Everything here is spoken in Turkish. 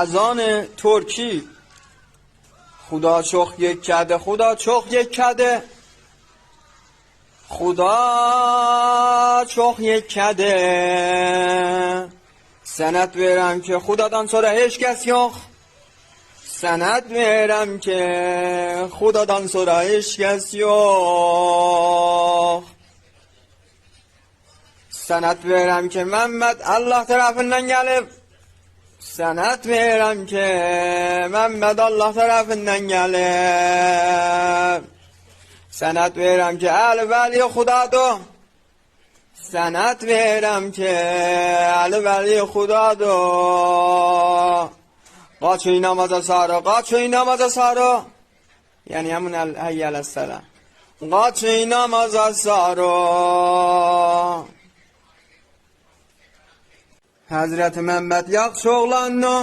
از آن ترکی خدا چخ یک کرده، خدا چخ یک کرده، خدا چخ یک کرده. سند verem که خداdan sonra hiç kes yok. Senet verem ki Xudadan sonra hiç kes yok. Senet verem ki Mehmet Allah tarafından gelip. Senet verem ki Mehmet Allah tarafından gelip. Senet verem ki el veli Xudadır. Senet verem ki el veli Xudadır. Qaç ey namaza sarı, qaç ey namaza sarı. Yani hemen hayy aləs-səlah. Qaç ey namaza sarı. Hazreti Mehmet yaxşı oğlandı.